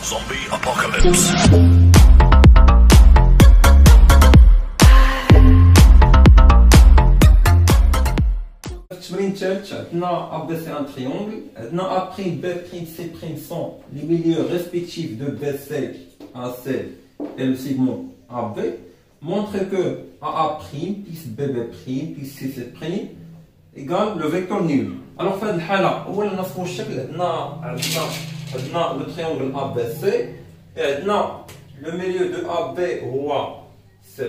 Zombie apocalypse. التمرين الثالث عندنا A B C un triangle. عندنا A', B', C' sont les milieux respectifs de BC, AC et le segment AB. Montre que AA' plus BB' plus CC' égale le vecteur nul. Alors في هذه الحالة أولا نصفوا الشكل. عندنا le triangle ABC et عندنا le milieu de AB هو C',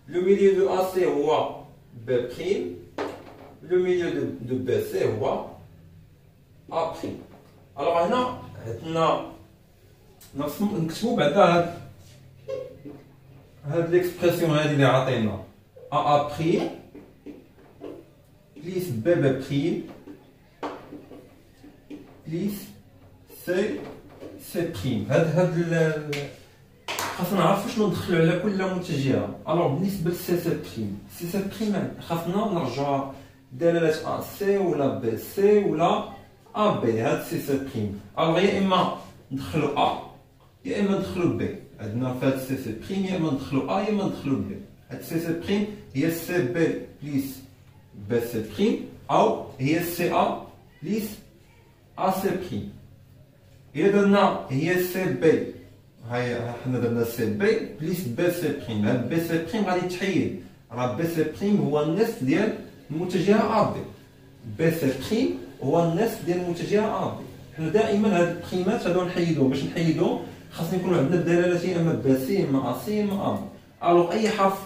le milieu de AC هو B', le milieu de BC هو A'. alors هنا عندنا نكتبوا بعدا هاد ليكسبرسيون هادي اللي عطينا AA' plus BB' plus C'. هاد خاصنا نعرفوا شنو ندخلوا على كل متجهه. الوغ بالنسبه لسي سي بريم خاصنا نرجعوا دلاله ا سي ولا بي سي ولا ا بي. هاد سي سي بريم الوغ يا اما ندخلوا ا يا اما ندخلوا بي. عندنا في هاد سي سي بريم يا اما ندخلوا ا يا اما ندخلوا بي. هاد سي سي بريم هي سي بي بليس بي سي بريم او هي سي ا بليس ا سي بريم. الا درنا هي سي بي هاي حنا درنا سي بي بليس بي سي بريم. هاد بي سي بريم غادي تحيد. راه بي سي بريم هو النصف ديال المتجهه ا بي. بي سي بريم هو النصف ديال المتجهه ا بي. حنا دائما هاد البريمات هادو نحيدوهم. باش نحيدوهم خاصنا يكونوا عندنا بدلالات يا اما بي سي اما ا سي اما ا بي. الوغ اي حرف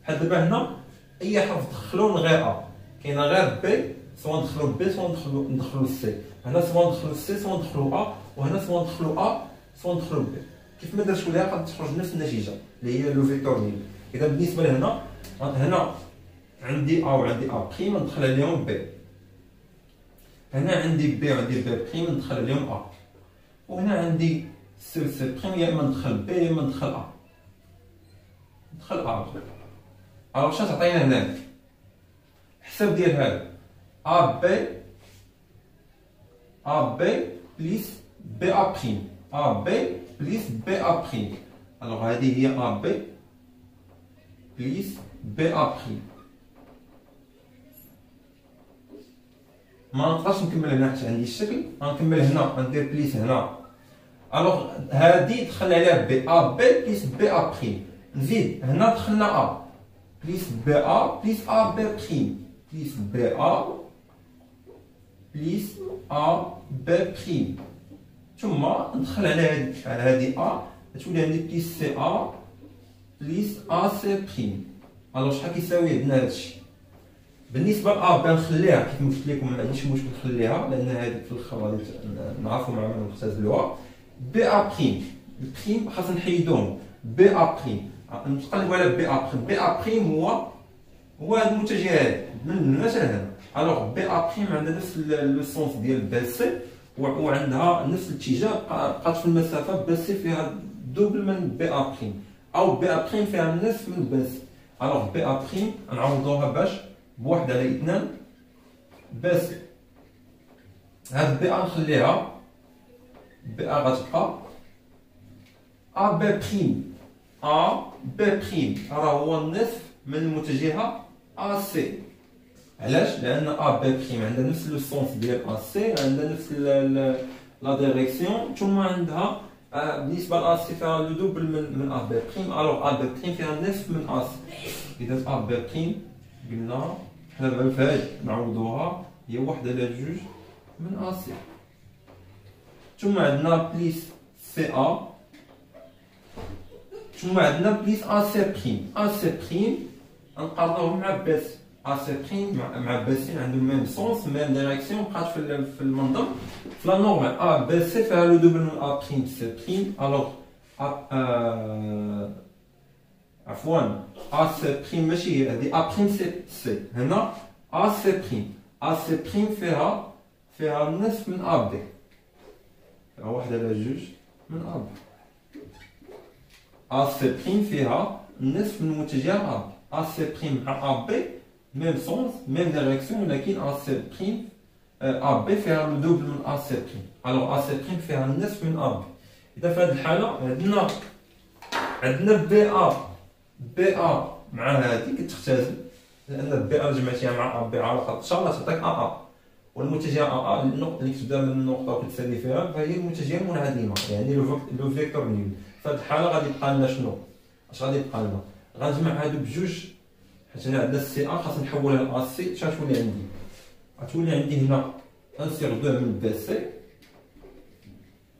بحال دابا هنا اي حرف دخلو من غير ا كاينه غير بي سواء ندخلو بي سواء ندخلو سي. هنا سواء ندخلو سي سواء ندخلو ا وهنا سواء ندخلو ا سواء ندخلو بي. كيف ما درتو ليها غادي تخرج نفس النتيجه اللي هي لو فيكتور نيل. اذا بالنسبه لهنا هنا عندي ا وعندي ا بريم ندخل عليهم بي. هنا عندي بي وعندي بي بريم ندخل عليهم ا. وهنا عندي سي و سي بريم يا اما ندخل بي يا اما ندخل ا. ندخل ا. الوغ شنو تعطينا هنا الحساب ديال هذا ا بي بليس بي ا بريم. ا بي بليس بي ا بريم. الوغ هذه هي ا بي بليس بي ا بريم. ما نقدرش نكمل هنا حيت عندي الشكل. غنكمل هنا غندير بليس هنا. الوغ هادي دخلنا عليها بي ا بي بليس بي ا بريم. نزيد هنا دخلنا ا بليس بي ا بليس ا بي بريم بليس بي ا بليس ا بي بريم. ثم ندخل على هذه ا تولي عندي بليس سي ا بليس ا سي بريم. الوغ شحال كيساوي عندنا هادشي. بالنسبه ل ا نخليها كيف ما قلت لكم ما عنديش مشكل نخليها لان هذيك في الاخر غادي نعرفوا مع من نختزلوها. بي ا بريم البريم خاصنا نحيدوهم. بي ا بريم نتقلبوا على بي ا بريم. بي ا بريم هو هاد المتجه هذا من هنا حتى لهنا. الوغ بي ا بريم عندها نفس لو سونس ديال بي سي وعندها نفس الاتجاه. بقات في المسافه بي سي فيها دوبل من بي ا بريم او بي ا بريم فيها النصف من بي سي. الوغ بي ا بريم نعوضوها باش بواحد على اثنان بي سي. هاد بي ا نخليها بي ا غتبقى ا بي بريم. ا بي بريم راه هو النصف من المتجهه ا سي. علاش؟ لان ا بي بريم عندها نفس لو سونس ديال ا سي عندها نفس لا ديريكسيون. ثم عندها بالنسبه ل سي فيها لو دوبل من ا بي بريم. الوغ ا بي بريم فيها النصف من ا سي. اذا ا بي بريم قلنا حنا دابا في هاد نعوضوها هي واحد على جوج من ا سي. ثم عندنا بليس سي ا. ثم عندنا بليس ا سي بريم. ا سي بريم نقارنوهم مع بي سي. ا سي بريم مع بي سي عندهم ميم سونس ميم ديريكسيون. بقات في المنظم في لا نورمال ا بي سي فيها لو دوبل من ا بريم سي بريم. الوغ عفوا ا سي بريم ماشي هي هادي ا بريم سي. هنا ا سي بريم. ا سي بريم فيها النصف من ا بي. فيها واحد على جوج من ا بي. ا سي بريم فيها النصف من متجه ا بي. ا سي بريم مع ا بي ميم سونس ميم ديريكسيون ولكن ا سي بريم ا بي فيها لو دوبل من ا سي بريم. الوغ ا سي بريم فيها النصف من ا بي. اذا في هذه الحاله عندنا بي ا مع هذه كتختزل، لان بي ا جمعتيها مع ا بي على خط ان شاء الله تعطيك ا والمتجهه ا النقطه اللي كتبدا من النقطه وكتسالي فيها فهي المتجهه المنعدمه، يعني لو فيكتور نيل. في هذه الحاله غادي يبقى لنا شنو؟ اش غادي يبقى لنا؟ غنجمع هادو بجوج، حيت هنا عندنا سي ا خاصني نحولها ل سي. اش غتولي عندي؟ غتولي عندي هنا 1 sur 2 من بي سي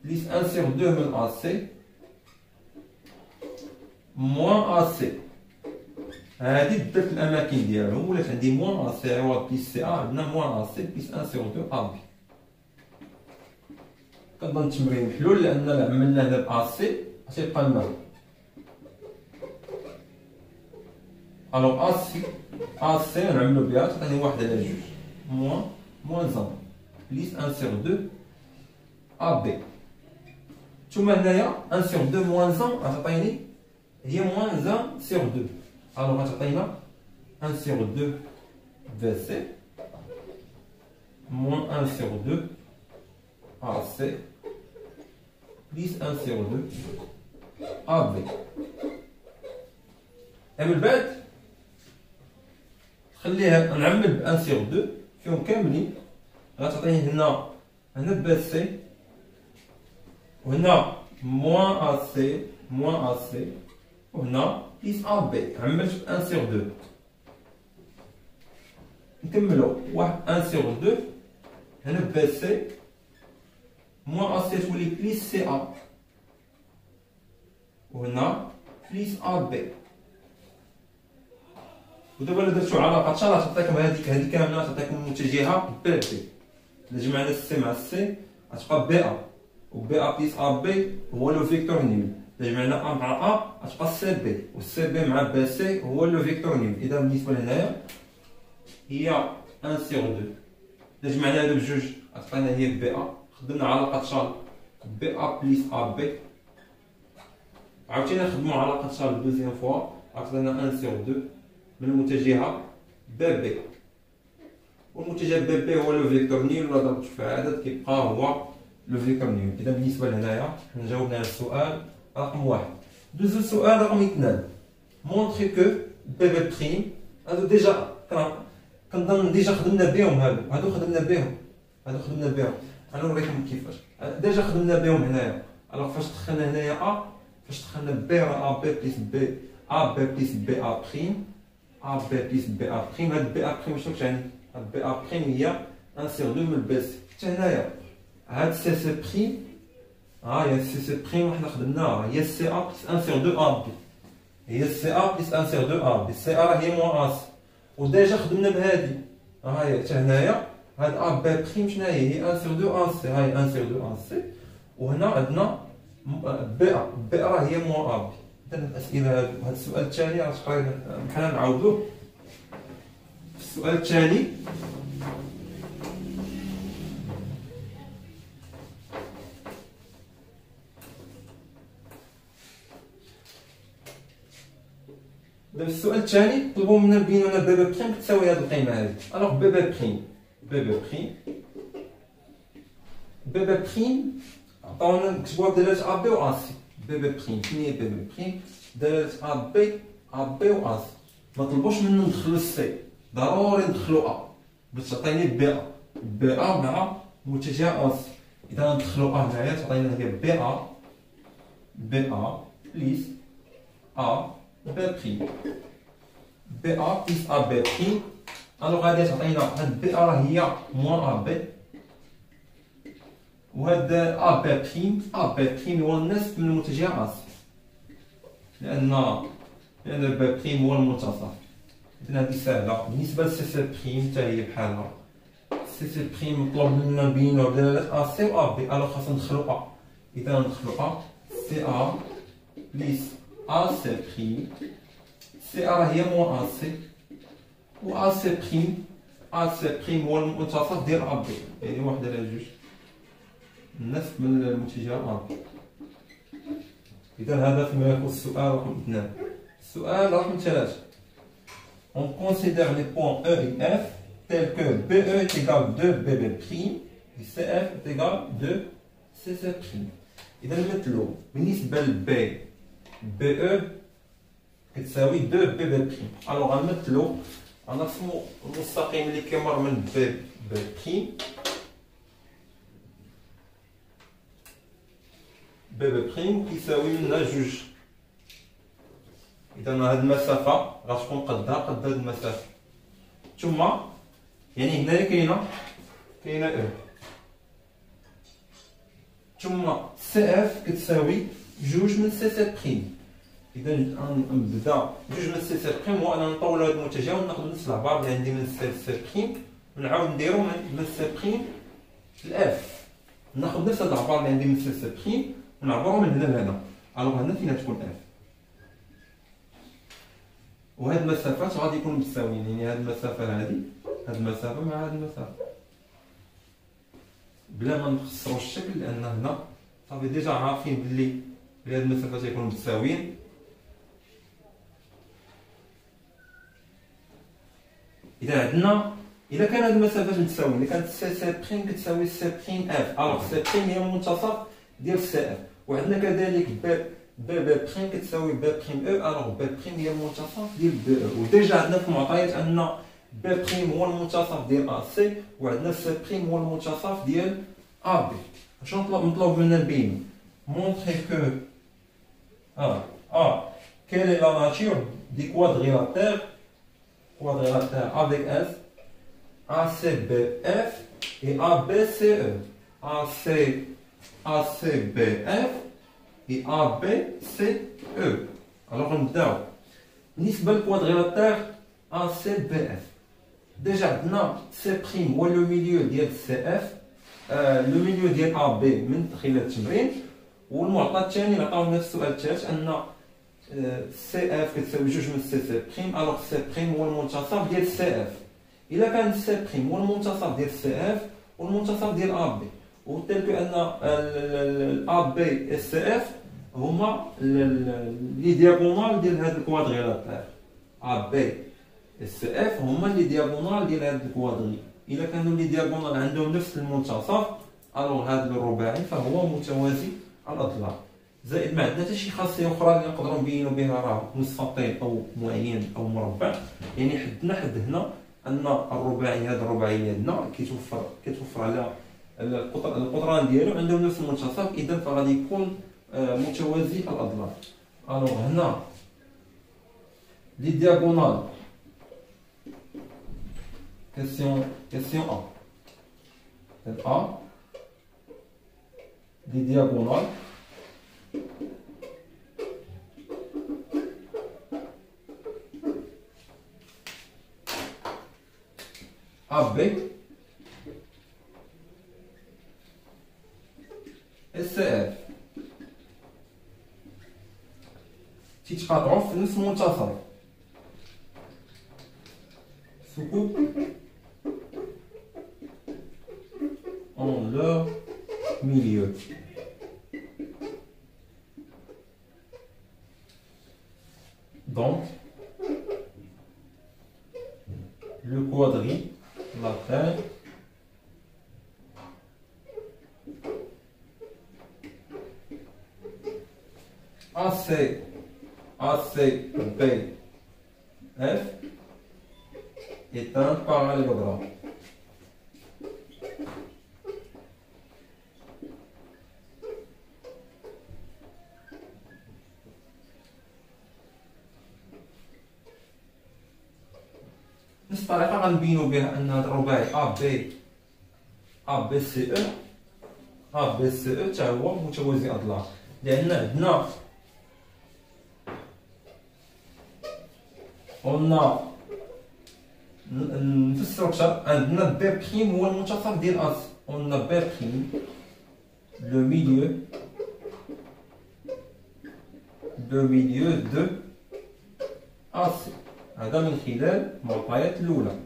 بليس 1 sur 2 من ا سي موان ا سي. هادي بدلت الاماكن ديالهم، ولات عندي موان ا سي عوض بليس سي ا عندنا موان ا سي بليس 1 sur 2 ا بي. كنظن التمرين محلول، لان عملنا هنا ب ا سي اش يبقى لنا؟ الوغ ا سي نعملو بها تعطيني 1 على 2 موان 1 بليس 1 sur 2 ا بي. ثم هنايا 1 sur 2 موان 1 غتعطيني هي موان 1 sur 2. الوغ غتعطينا 1 sur 2 في سي موان 1 sur 2 ا سي بليس 1 sur 2 ا بي. من بعد خليها نعمل ب 1 sur 2 فيهم كاملين، غتعطيني هنا بي سي وهنا موان ا سي وهنا بليس ا بي. عملت ب 1 sur 2. نكملو 1 sur 2 هنا بي سي موان ا سي تولي بليس سي ا وهنا بليس ا بي. ودابا الا درتو علاقه ان شاء الله تعطيكم هذه كامله، تعطيكم المتجهه بي بي. الا جمعنا السي مع السي غتبقى بي ا، وبي ا بليس ا بي هو لو فيكتور نيل. الا جمعنا ا مع ا غتبقى سي بي، والسي بي مع بي سي هو لو فيكتور نيل. اذا بالنسبه لهنايا هي 1 sur 2. الا جمعنا هادو بجوج غتعطينا هي بي ا. خدمنا علاقه شارل بي ا بليس ا بي، عاوتاني نخدمو علاقه شارل دوزيام فوا غتعطينا 1 sur 2 من المتجهه بي بي. والمتجه بي بي هو لو فيكتور نيل، ولا ضربت في عدد كيبقى هو لو فيكتور نيل. اذا بالنسبه لهنايا حنا جاوبنا على السؤال رقم 1. دوزو السؤال رقم 2. مونطري كو بي بي بريم. هادو ديجا كنظن ديجا خدمنا بهم، هادو خدمنا بهم. انا نوريكم كيفاش ديجا خدمنا بهم هنايا. الوغ فاش دخلنا هنايا فاش دخلنا بي ا بي بليس بي ا بي بليس بي ا بريم ا بي بليس بي ا بريم. هاد بي ا بريم شنو كتعني؟ هاد بي ا بريم هي 1 sur 2 من بي سي. حتى هنايا هاد سي سي بريم ها هي سي سي بريم حنا خدمناها، هي سي ا بليس 1 sur 2 ا بي. هي سي ا بليس 1 sur 2 ا بي. سي ا راه هي موان ا سي، وديجا خدمنا بهادي ها هي. حتى هنايا هاد ا بي بريم شنو هي 1 sur 2 ا سي. هاي 1 sur 2 ا سي، وهنا عندنا بي ا راه هي موان ا بي. إذا الأسئلة هادو، هاد السؤال الثاني راه تقريبا بحال نعاودوه. في السؤال الثاني دابا السؤال الثاني طلبوا منا نبينو لنا بي بي بريم كتساوي هاد القيمة هادي. ألوغ بي بي بريم عطاونا نكتبوها بدلالة ا بي و ا سي. بي بي بريم شنو هي بي بي بريم؟ دلالة ا بي و ا سي. ما طلبوش منا ندخلو السي، ضروري ندخلو ا باش تعطيني بي ا مع متجه ا سي. اذا ندخلو ا هنايا تعطينا هي بي ا بليس ا بي بريم. بي ا بليس ا بي بريم. الوغ غادي تعطينا هاد بي ا راه هي موان ا بي، وهاد ا بي بريم هو النصف من المتجه ا سي، لان بي بريم هو المنتصف. إذن هادي ساهلة. بالنسبة لسي سي بريم حتى هي بحالها. سي سي بريم مطلوب منا نبينوها بدلالة ا سي و ا بي. ألوغ خاصنا ندخلو ا. إذا ندخلو ا سي ا بليس ا سي بريم. سي ا راه هي موان ا سي، و ا سي بريم هو المنتصف ديال ا بي، يعني 1 على 2 النصف من المتجه ا بي. إذا هذا فيما يخص السؤال رقم 2. السؤال رقم 3. On considère les points E et F tel que BE est égal 2 BB prime et CF est égal 2 CC prime. إذا نمثلو بالنسبة ل B BE كتساوي 2 BB prime. ألوغ غنمثلو غنرسمو المستقيم اللي كيمر من B B prime BB prime كيساوي لنا جوج. إذا هاد المسافة غتكون قدها قد هاد المسافة. ثم يعني هنايا كاينة او. ثم سي اف كتساوي جوج من سي سي بريم. اذا نبدا جوج من سي سي بريم وانا نطول هذا المتجه وناخذ نفس العبار اللي عندي من سي سي بريم ونعاود نديرو من سي بريم لاف. ناخذ نفس هذا العبار اللي عندي من سي سي بريم ونعبرو من هنا لهنا. الوغ هنا فين تكون اف. وهاد المسافات غادي يكونوا متساويين، يعني هاد المسافه هادي هاد المسافه مع هاد المسافه بلا ما نخسروا الشكل، لان هنا صافي ديجا عارفين بلي هاد المسافات يكونوا متساويين. اذا عندنا اذا كان هاد المسافات متساويين، اذا كانت سي سي بريم كتساوي سي بريم اف، الوغ سي بريم هي المنتصف ديال سي اف. وعندنا كذلك بي بريم كتساوي بي بريم او، الوغ بي بريم هي المنتصف ديال بي او. وديجا عندنا في المعطيات ان بي بريم هو المنتصف ديال ا سي، وعندنا سي بريم هو المنتصف ديال ا بي. شنو مطلوب منا نبينو؟ مونطري كو quelle est la nature des quadrilatères avec S ACBF et ABCE. ACBF et ABCE. Alors نبداو بالنسبه للكوادريلاتير ACBF. ديجا عندنا سي بريم هو لو ميليو ديال سي اف، لو ميليو ديال ا بي من خلال التمرين. والمعطى الثاني عطاونا في السؤال الثالث ان سي اف كتساوي جوج من سي سي بريم، الوغ سي بريم هو المنتصف ديال سي اف. الا كان سي بريم هو المنتصف ديال سي اف والمنتصف ديال ا بي، وتلك ان ا بي و سي اف هما لي دياغونال ديال هذا الكوادريلاتير. ا بي و سي اف هما لي دياغونال ديال هذا الكوادري. الا كانوا لي دياغونال عندهم نفس المنتصف، الوغ هذا الرباعي فهو متوازي الاضلاع. زائد ما عندنا حتى شي خاصيه اخرى اللي نقدروا نبينوا بها راه مستطيل او معين او مربع. يعني حدنا حد هنا ان الرباعي هذا الرباعي عندنا كيتوفر على القطران ديالو عندهم نفس المنتصف، اذا فغادي يكون متوازي الاضلاع. الوغ هنا لي دياغونال question A. A des diagonales AB et CF تيتقاطعوا في نفس المنتصف ثقوب en leur milieu. Donc, le quadrilatère ACBF est un parallélogramme. نفس الطريقة غنبينو بها أن هذا الرباعي A B C E تا هو متوازي أضلاع، لأن عندنا نفسرو أكثر. عندنا بي بريم هو المنتصف ديال أس، قلنا بي بريم لو ميليو دو أس، هذا من خلال المعطيات الأولى.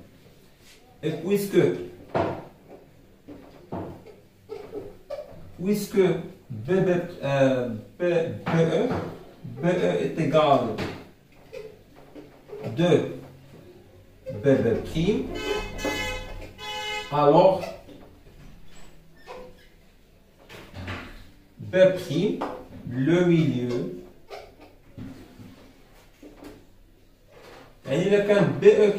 Et puisque BE est égal 2 BB prime, alors B prime, le milieu. يعني إلا كان بي او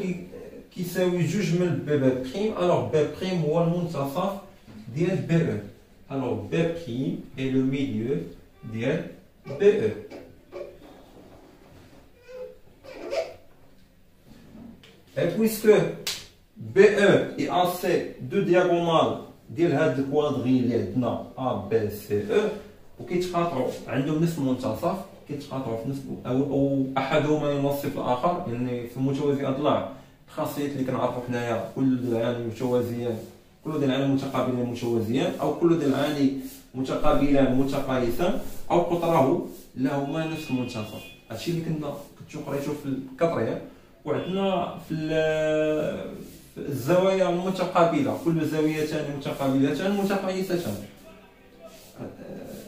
كيساوي جوج من بي بريم، alors B prime هو المنتصف ديال بي او. alors B prime est le milieu ديال بي او. Et puisque BE est assez deux diagonales ديال هاد الكوادغي اللي عندنا A B C E وكيتقاطعوا عندهم نفس المنتصف، كيتقاطعوا في نفس او احدهما ينصف الاخر، يعني في متوازي اضلاع الخاصيات اللي كنعرفوا حنايا كل ضلعان متوازيان، كل ضلعان متقابلان متوازيان، او كل ضلعان متقابلان متقايسان، او قطره لهما نفس المنتصف. هادشي اللي كنا كنتو قريتو في الكطريه. وعندنا في الزوايا المتقابله كل زاويتان متقابلتان متقايستان،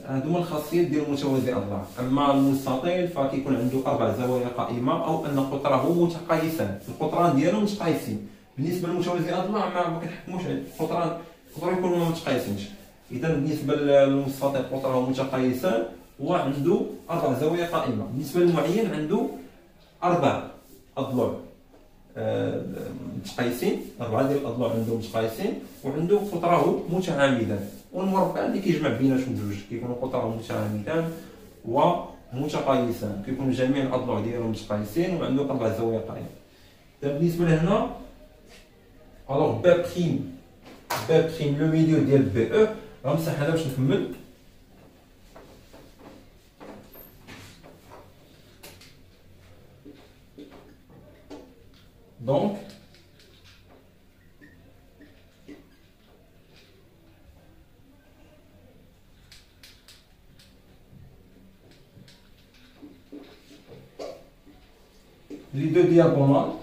هذوما الخاصيات ديال المتوازي اضلاع. اما المستطيل فكيكون عنده 4 زوايا قائمه او ان قطره متقايسان، القطران ديالهم متقايسين. بالنسبه للمتوازي اضلاع ما كنحكموش على القطران، يقدروا يكونوا ما متقايسينش. اذا بالنسبه للمستطيل قطره متقايسان وعنده 4 زوايا قائمه. بالنسبه للمعين عنده 4 اضلاع متقايسين، 4 ديال الاضلاع عندهم متقايسين وعنده قطره متعامدان. والمربع اللي كيجمع بيناتهم جوج كيكونوا قطرهم متعامدان ومتقايسان، كيكونوا جميع الاضلاع ديالهم متقايسين وعنده 4 زوايا قائمه. بالنسبه لهنا الوغ بي بريم لو ميليو ديال بي او غنمسح هنا باش نكمل. Donc, les deux diagonales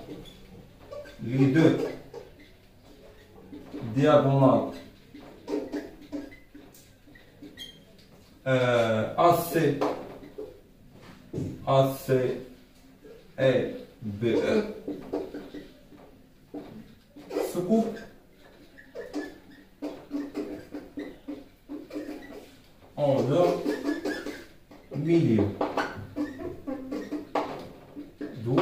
AC et BE se coupent en leur milieu, d'où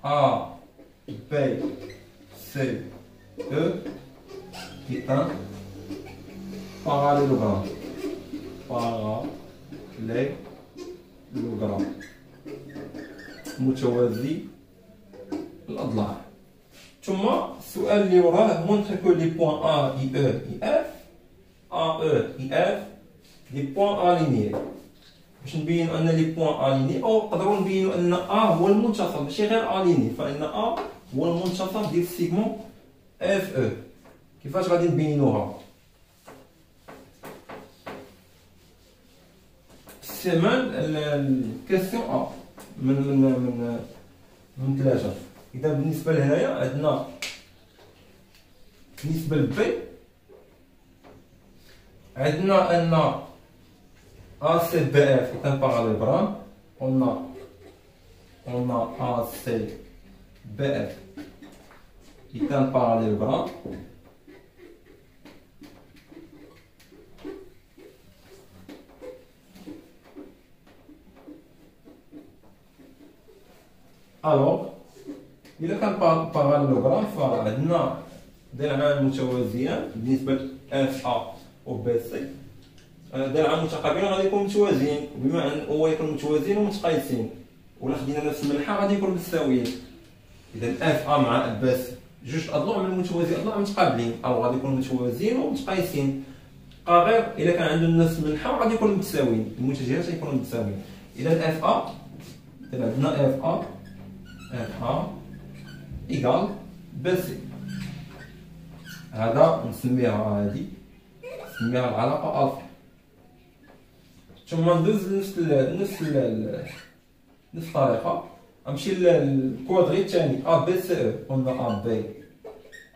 A, B, C, E est un parallélogramme. متوازي الأضلاع. ثم السؤال اللي وراه montre que les points A, I, E, I, F, AE, IF des points alignés. باش نبينوا ان لي بوين اليني او نقدروا نبينوا ان A هو المنتصف ماشي غير اليني، فان A هو المنتصف ديال السيغمون اف او. كيفاش غادي نبينوها؟ السمان الكاستيون A من 3. اذا بالنسبه لهنايا عندنا بالنسبه لبي عندنا ان ACBF est un parallélogramme. On a ACBF est un parallélogramme. Alors, إذا كان parallélogramme فعندنا ضلعان متوازيان بالنسبة ل FA و BC. ضلعان متقابلين غادي يكونوا متوازيين، وبما ان هو يكون متوازيين ومتقايسين ولا خدينا نفس المنحى غادي يكونوا متساويين. اذا اف ا مع باس جوج اضلاع من المتوازي اضلاع متقابلين او غادي يكونوا متوازيين ومتقايسين. بقى غير الا كان عندهم نفس المنحى غادي يكونوا متساويين، المتجهات غيكونوا متساويين. اذا اف ا عندنا اف ا ايكال باس، هذا نسميها هذه نسميها العلاقه الفا. ثم ندوز نفس الطريقه غنمشي للكوادري الثاني ا بي سي او. قلنا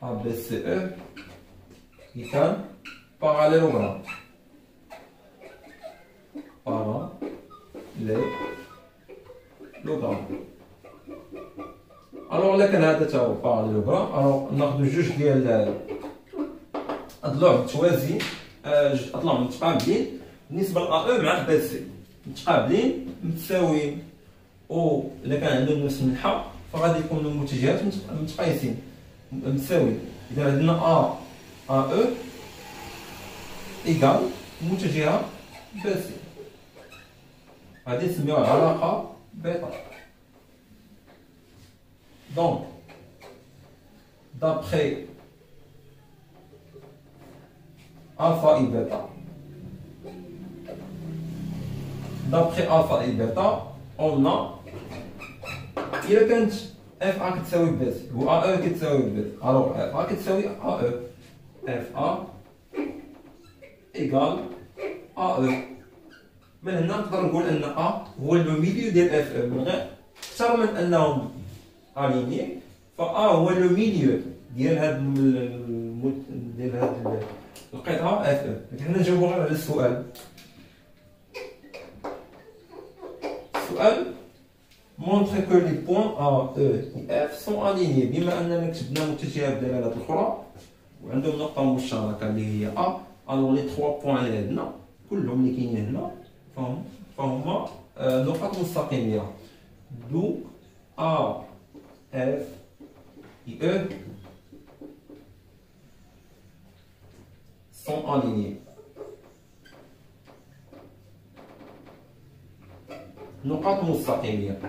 ا بي سي او كان باراليلوغرام الوغ ولا كان هذا تا هو باراليلوغرام. الوغ ناخذ جوج ديال اضلاع متوازيين، جوج اضلاع متقابلين بالنسبه ل A مع B C، متقابلين متساويين، و الا كان عندهم نفس المنحى فغادي يكونوا المتجهات متقايسين متساويين. اذا عندنا A E ايكال المتجهه B C، غادي نسميوها العلاقه بيتا. دونك d'après alpha et bêta, d'après alpha et bêta on a إلا كانت اف ا كتساوي ب سي و ا او كتساوي ب سي، الوغ اف ا كتساوي ا او، اف ا ايكال ا او. من هنا نقدر نقول ان ا هو لو ميليو ديال اف او، من غير اكثر من انهم اليني، فا هو لو ميليو ديال هاد ديال هاد القطعه اف او. حنا نجاوبو غير على السؤال. السؤال montre que les points A, E et F sont alignés. بما اننا كتبنا متجهات الدلاله الاخرى وعندهم نقطه مشتركه اللي هي A، الوغ لي 3 بوين اللي عندنا كلهم اللي كاينين هنا فهما نقاط مستقيميه. دونك A F et E sont alignés. نقاط مستقيميه.